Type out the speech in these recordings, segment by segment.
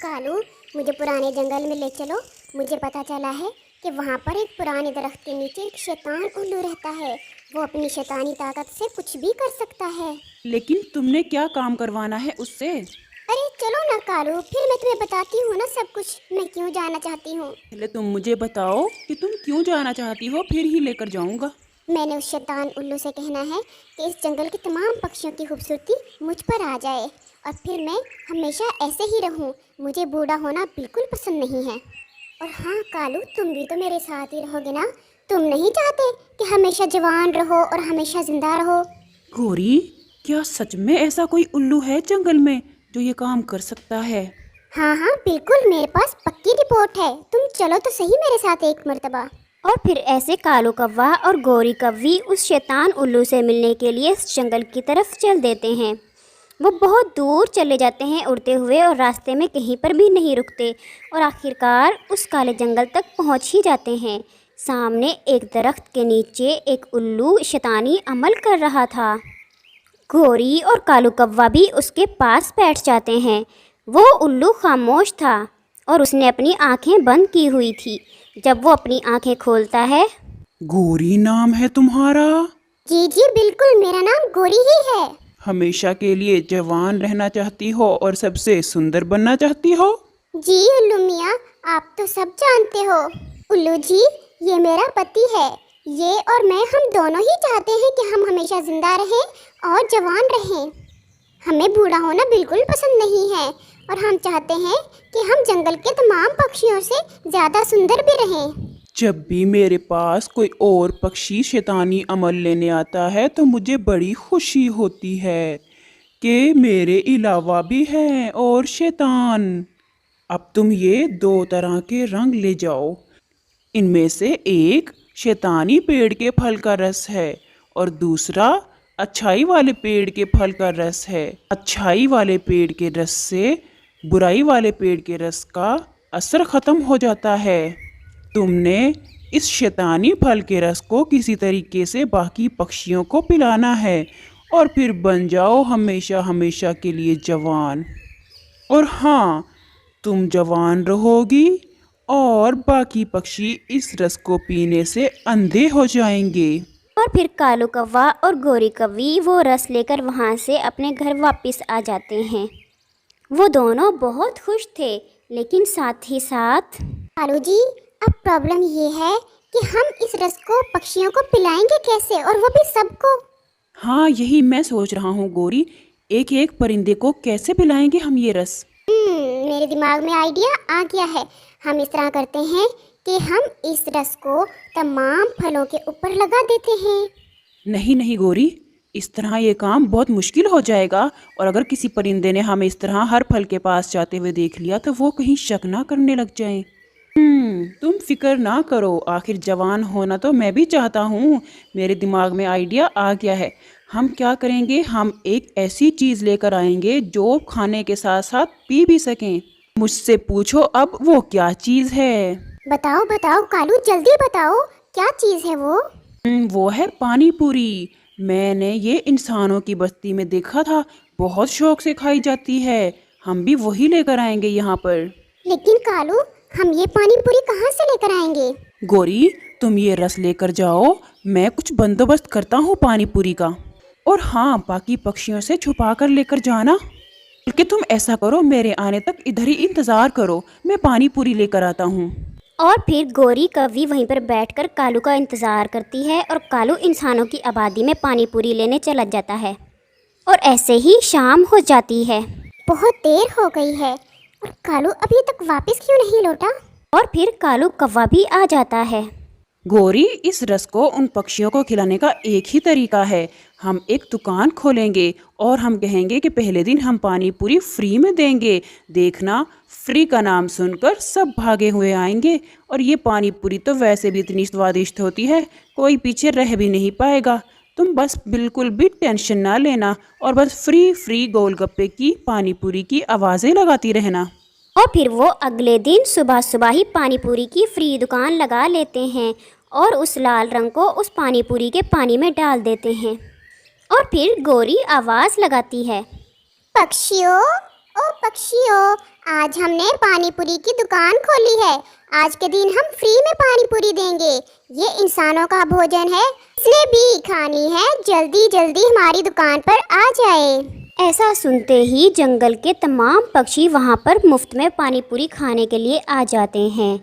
कालू, मुझे पुराने जंगल में ले चलो। मुझे पता चला है कि वहाँ पर एक पुराने दरख्त के नीचे एक शैतान उल्लू रहता है। वो अपनी शैतानी ताकत से कुछ भी कर सकता है। लेकिन तुमने क्या काम करवाना है उससे? अरे चलो ना कालू, फिर मैं तुम्हें बताती हूँ ना सब कुछ, मैं क्यों जाना चाहती हूँ। पहले तुम मुझे बताओ कि तुम क्यों जाना चाहती हो, फिर ही लेकर जाऊंगा। मैंने उस शैतान उल्लू से कहना है कि इस जंगल के तमाम पक्षियों की खूबसूरती मुझ पर आ जाए और फिर मैं हमेशा ऐसे ही रहूं। मुझे बूढ़ा होना बिल्कुल पसंद नहीं है। और हाँ कालू, तुम भी तो मेरे साथ ही रहोगे ना। तुम नहीं चाहते कि हमेशा जवान रहो और हमेशा जिंदा रहो? गौरी, क्या सच में ऐसा कोई उल्लू है जंगल में जो ये काम कर सकता है? हाँ हाँ बिल्कुल, मेरे पास पक्की रिपोर्ट है। तुम चलो तो सही मेरे साथ एक मर्तबा। और फिर ऐसे कालू कौवा और गोरी कौवी उस शैतान उल्लू से मिलने के लिए इस जंगल की तरफ चल देते हैं। वो बहुत दूर चले जाते हैं उड़ते हुए और रास्ते में कहीं पर भी नहीं रुकते और आखिरकार उस काले जंगल तक पहुंच ही जाते हैं। सामने एक दरख्त के नीचे एक उल्लू शैतानी अमल कर रहा था। गोरी और कालू कौवा भी उसके पास बैठ जाते हैं। वो उल्लू खामोश था और उसने अपनी आंखें बंद की हुई थी। जब वो अपनी आंखें खोलता है, गौरी नाम है तुम्हारा? जी जी बिल्कुल, मेरा नाम गोरी ही है। हमेशा के लिए जवान रहना चाहती हो और सबसे सुंदर बनना चाहती हो? जी उल्लू मियाँ, आप तो सब जानते हो। उल्लू जी, ये मेरा पति है। ये और मैं, हम दोनों ही चाहते हैं कि हम हमेशा जिंदा रहें और जवान रहें। हमें बूढ़ा होना बिल्कुल पसंद नहीं है और हम चाहते हैं कि हम जंगल के तमाम पक्षियों से ज़्यादा सुंदर भी रहें। जब भी मेरे पास कोई और पक्षी शैतानी अमल लेने आता है तो मुझे बड़ी खुशी होती है कि मेरे अलावा भी हैं और शैतान। अब तुम ये दो तरह के रंग ले जाओ। इनमें से एक शैतानी पेड़ के फल का रस है और दूसरा अच्छाई वाले पेड़ के फल का रस है। अच्छाई वाले पेड़ के रस से बुराई वाले पेड़ के रस का असर खत्म हो जाता है। तुमने इस शैतानी फल के रस को किसी तरीके से बाकी पक्षियों को पिलाना है और फिर बन जाओ हमेशा हमेशा के लिए जवान। और हाँ, तुम जवान रहोगी और बाकी पक्षी इस रस को पीने से अंधे हो जाएंगे। और फिर कालू कौवा और गोरी कौवी वो रस लेकर वहाँ से अपने घर वापस आ जाते हैं। वो दोनों बहुत खुश थे, लेकिन साथ ही साथ कालू जी, अब प्रॉब्लम ये है कि हम इस रस को पक्षियों को पिलाएंगे कैसे, और वो भी सबको। हाँ, यही मैं सोच रहा हूँ गौरी, एक एक परिंदे को कैसे पिलाएंगे हम ये रस? मेरे दिमाग में आइडिया आ गया है। हम इस तरह करते हैं कि हम इस रस को तमाम फलों के ऊपर लगा देते हैं। नहीं नहीं गौरी, इस तरह ये काम बहुत मुश्किल हो जाएगा और अगर किसी परिंदे ने हमें इस तरह हर फल के पास जाते हुए देख लिया तो वो कहीं शक ना करने लग जाएं। तुम फिक्र ना करो, आखिर जवान होना तो मैं भी चाहता हूँ। मेरे दिमाग में आइडिया आ गया है। हम क्या करेंगे, हम एक ऐसी चीज़ लेकर आएंगे जो खाने के साथ साथ पी भी सकें। मुझसे पूछो अब वो क्या चीज़ है। बताओ बताओ कालू, जल्दी बताओ, क्या चीज़ है वो? वो है पानी पूरी। मैंने ये इंसानों की बस्ती में देखा था, बहुत शौक से खाई जाती है। हम भी वही लेकर आएंगे यहाँ पर। लेकिन कालू, हम ये पानी पूरी कहाँ से लेकर आएंगे? गोरी, तुम ये रस लेकर जाओ, मैं कुछ बंदोबस्त करता हूँ पानी पूरी का। और हाँ, बाकी पक्षियों से छुपा कर लेकर जाना। बल्कि तुम ऐसा करो, मेरे आने तक इधर ही इंतज़ार करो, मैं पानी पूरी लेकर आता हूँ। और फिर गोरी कौवी वहीं पर बैठकर कालू का इंतज़ार करती है और कालू इंसानों की आबादी में पानी पूरी लेने चला जाता है। और ऐसे ही शाम हो जाती है। बहुत देर हो गई है और कालू अभी तक वापस क्यों नहीं लौटा? और फिर कालू कौवा भी आ जाता है। गोरी, इस रस को उन पक्षियों को खिलाने का एक ही तरीका है। हम एक दुकान खोलेंगे और हम कहेंगे कि पहले दिन हम पानी पूरी फ्री में देंगे। देखना, फ्री का नाम सुनकर सब भागे हुए आएंगे। और ये पानी पूरी तो वैसे भी इतनी स्वादिष्ट होती है, कोई पीछे रह भी नहीं पाएगा। तुम बस बिल्कुल भी टेंशन ना लेना और बस फ्री फ्री गोलगप्पे की पानी पूरी की आवाज़ें लगाती रहना। और फिर वो अगले दिन सुबह सुबह ही पानी पूरी की फ्री दुकान लगा लेते हैं और उस लाल रंग को उस पानी पूरी के पानी में डाल देते हैं। और फिर गोरी आवाज़ लगाती है, पक्षियों, ओ पक्षियों, आज हमने पानी पूरी की दुकान खोली है। आज के दिन हम फ्री में पानी पूरी देंगे। ये इंसानों का भोजन है, इसने भी खानी है, जल्दी जल्दी हमारी दुकान पर आ जाए। ऐसा सुनते ही जंगल के तमाम पक्षी वहाँ पर मुफ्त में पानी पूरी खाने के लिए आ जाते हैं।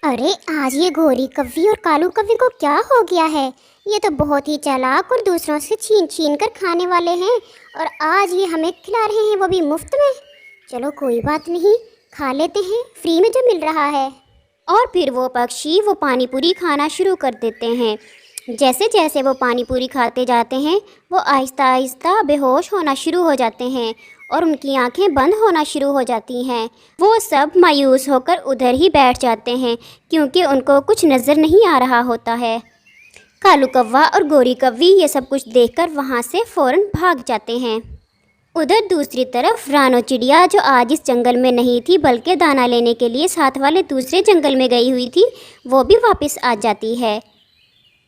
अरे आज ये गोरी कव्वी और कालू कव्वी को क्या हो गया है? ये तो बहुत ही चालाक और दूसरों से छीन छीन कर खाने वाले हैं, और आज ये हमें खिला रहे हैं, वो भी मुफ्त में। चलो कोई बात नहीं, खा लेते हैं फ्री में जो मिल रहा है। और फिर वो पक्षी वो पानी पूरी खाना शुरू कर देते हैं। जैसे जैसे वो पानी पूरी खाते जाते हैं, वो आहिस्ता आहिस्ता बेहोश होना शुरू हो जाते हैं और उनकी आंखें बंद होना शुरू हो जाती हैं। वो सब मायूस होकर उधर ही बैठ जाते हैं क्योंकि उनको कुछ नज़र नहीं आ रहा होता है। कालू कौवा और गोरी कव्वी ये सब कुछ देखकर वहाँ से फ़ौरन भाग जाते हैं। उधर दूसरी तरफ रानो चिड़िया, जो आज इस जंगल में नहीं थी बल्कि दाना लेने के लिए साथ वाले दूसरे जंगल में गई हुई थी, वो भी वापस आ जाती है।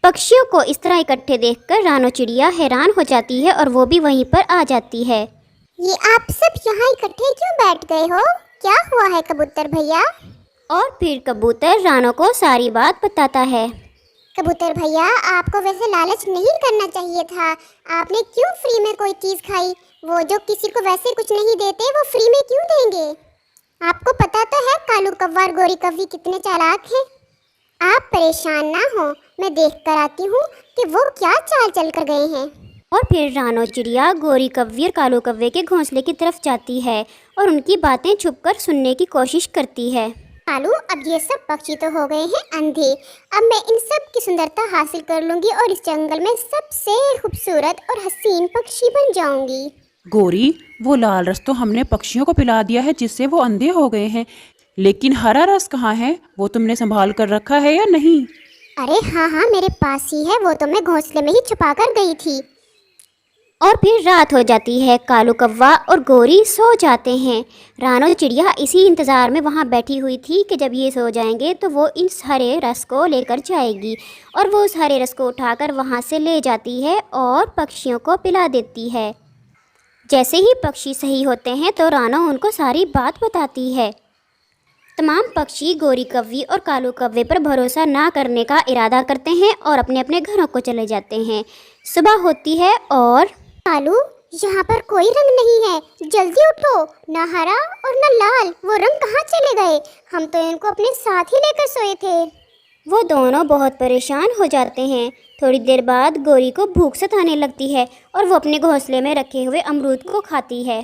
पक्षियों को इस तरह इकट्ठे देखकर रानो चिड़िया हैरान हो जाती है और वो भी वहीं पर आ जाती है। ये आप सब यहाँ इकट्ठे क्यों बैठ गए हो? क्या हुआ है कबूतर भैया? और फिर कबूतर रानो को सारी बात बताता है। कबूतर भैया, आपको वैसे लालच नहीं करना चाहिए था। आपने क्यों फ्री में कोई चीज़ खाई? वो जो किसी को वैसे कुछ नहीं देते, वो फ्री में क्यों देंगे? आपको पता तो है कालू कौवा और गोरी कव्वी कितने चालाक हैं। आप परेशान ना हो, मैं देख कर आती हूँ कि वो क्या चाल चल कर गए हैं। और फिर रानो चिड़िया गोरी कव्वी और कालू कव्वे के घोंसले की तरफ जाती है और उनकी बातें छुपकर सुनने की कोशिश करती है। कालू, अब ये सब पक्षी तो हो गए हैं अंधे। अब मैं इन सब की सुंदरता हासिल कर लूंगी और इस जंगल में सबसे खूबसूरत और हसीन पक्षी बन जाऊंगी। गोरी, वो लाल रस तो हमने पक्षियों को पिला दिया है जिससे वो अंधे हो गए हैं, लेकिन हरा रस कहाँ है? वो तुमने संभाल कर रखा है या नहीं? अरे हाँ हाँ, मेरे पास ही है, वो तो मैं घोंसले में ही छुपा कर गई थी। और फिर रात हो जाती है। कालू कौवा और गोरी सो जाते हैं। रानो चिड़िया इसी इंतज़ार में वहाँ बैठी हुई थी कि जब ये सो जाएंगे तो वो इस हरे रस को लेकर जाएगी, और वो उस हरे रस को उठाकर वहाँ से ले जाती है और पक्षियों को पिला देती है। जैसे ही पक्षी सही होते हैं तो रानो उनको सारी बात बताती है। तमाम पक्षी गोरी कव्वी और कालू कव्वे पर भरोसा ना करने का इरादा करते हैं और अपने अपने घरों को चले जाते हैं। सुबह होती है और कालू, यहाँ पर कोई रंग नहीं है, जल्दी उठो। ना हरा और ना लाल, वो रंग कहाँ चले गए? हम तो इनको अपने साथ ही लेकर सोए थे। वो दोनों बहुत परेशान हो जाते हैं। थोड़ी देर बाद गोरी को भूख सताने लगती है और वो अपने घोंसले में रखे हुए अमरूद को खाती है।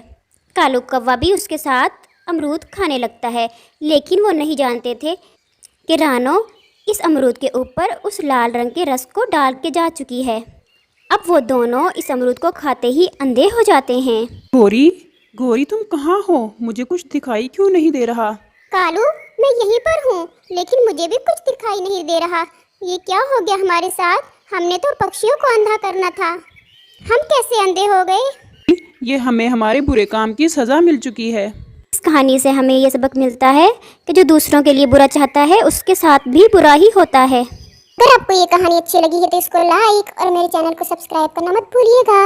कालू कौवा भी उसके साथ अमरूद खाने लगता है, लेकिन वो नहीं जानते थे कि रानो इस अमरूद के ऊपर उस लाल रंग के रस को डाल के जा चुकी है। अब वो दोनों इस अमरूद को खाते ही अंधे हो जाते हैं। गोरी, गोरी तुम कहाँ हो? मुझे कुछ दिखाई क्यों नहीं दे रहा? कालू, मैं यहीं पर हूँ, लेकिन मुझे भी कुछ दिखाई नहीं दे रहा। ये क्या हो गया हमारे साथ? हमने तो पक्षियों को अंधा करना था, हम कैसे अंधे हो गए? ये हमें हमारे बुरे काम की सज़ा मिल चुकी है। इस कहानी से हमें ये सबक मिलता है कि जो दूसरों के लिए बुरा चाहता है उसके साथ भी बुरा ही होता है। अगर आपको ये कहानी अच्छी लगी है तो इसको लाइक और मेरे चैनल को सब्सक्राइब करना मत भूलिएगा।